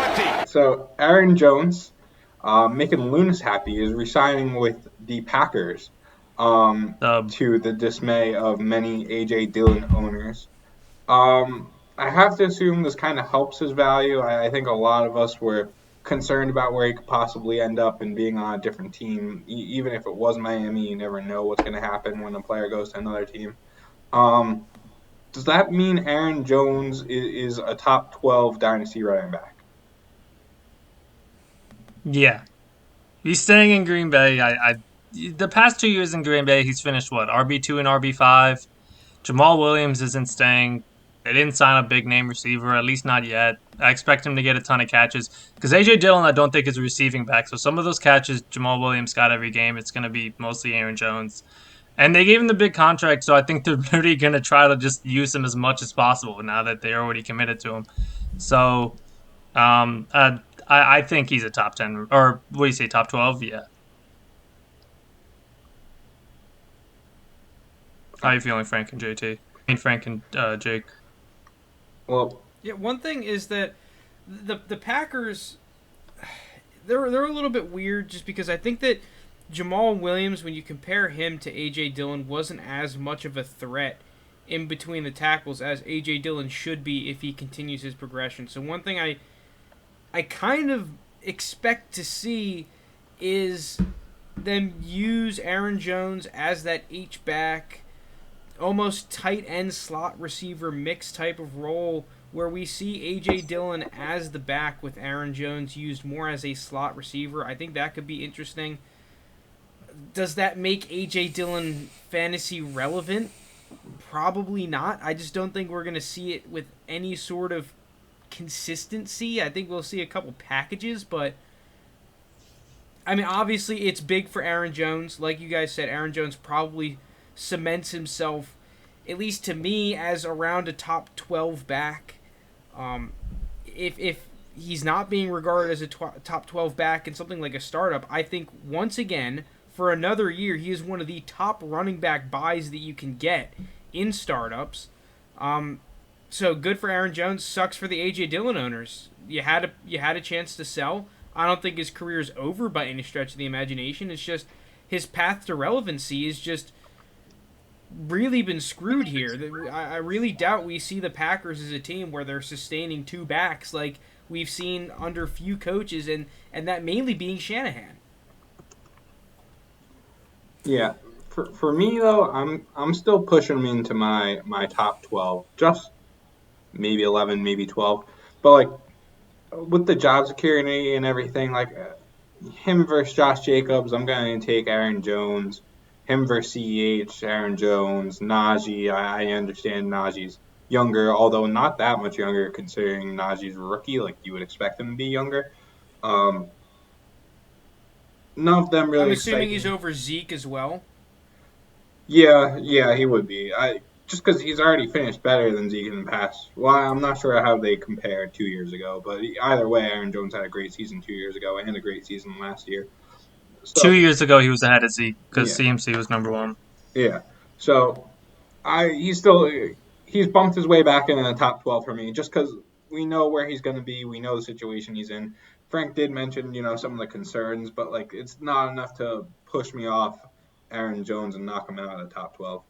20. So Aaron Jones, making Lounis happy, is re-signing with the Packers, to the dismay of many AJ Dillon owners. I have to assume this kind of helps his value. I think a lot of us were concerned about where he could possibly end up and being on a different team. Even if it was Miami, you never know what's going to happen when a player goes to another team. Um, does that mean Aaron Jones is a top 12 dynasty running back? Yeah. He's staying in Green Bay. The past 2 years in Green Bay, he's finished what, RB2 and RB5. Jamal Williams isn't staying. They didn't sign a big name receiver, at least not yet. I expect him to get a ton of catches because AJ Dillon, I don't think, is a receiving back. So some of those catches Jamal Williams got every game, it's going to be mostly Aaron Jones. And they gave him the big contract, so I think they're really going to try to just use him as much as possible now that they already committed to him. So I think he's a top 10, or what do you say, top 12? Yeah. How are you feeling, Frank and JT? Frank and Jake. Well, yeah. One thing is that the Packers, they're a little bit weird just because I think that Jamal Williams, when you compare him to AJ Dillon, wasn't as much of a threat in between the tackles as AJ Dillon should be if he continues his progression. So one thing I kind of expect to see is them use Aaron Jones as that H-back, almost tight end slot receiver mix type of role where we see A.J. Dillon as the back with Aaron Jones used more as a slot receiver. I think that could be interesting. Does that make A.J. Dillon fantasy relevant? Probably not. I just don't think we're going to see it with any sort of consistency. I think we'll see a couple packages, but I mean, obviously it's big for Aaron Jones. Like you guys said, Aaron Jones probably cements himself, at least to me, as around a top 12 back. If he's not being regarded as a top 12 back in something like a startup, I think once again, for another year, he is one of the top running back buys that you can get in startups. So good for Aaron Jones. Sucks for the A.J. Dillon owners. You had a chance to sell. I don't think his career is over by any stretch of the imagination. It's just his path to relevancy is just really been screwed here. I really doubt we see the Packers as a team where they're sustaining two backs like we've seen under few coaches, and that mainly being Shanahan. yeah. For me though, I'm still pushing him into my top 12, just maybe 11, maybe 12. But like with the job security and everything, like him versus Josh Jacobs, I'm going to take Aaron Jones. Him versus CEH, Aaron Jones, Najee. I understand Najee's younger, although not that much younger considering Najee's a rookie. Like you would expect him to be younger. None of them really. I'm assuming he's over Zeke as well. Yeah, he would be. Just because he's already finished better than Zeke in the past. Well, I'm not sure how they compare 2 years ago, but either way, Aaron Jones had a great season 2 years ago and a great season last year. So, 2 years ago, he was ahead of Zeke because CMC was number one. Yeah. So he's bumped his way back into the top 12 for me just because we know where he's going to be. We know the situation he's in. Frank did mention, some of the concerns, but like it's not enough to push me off Aaron Jones and knock him out of the top 12.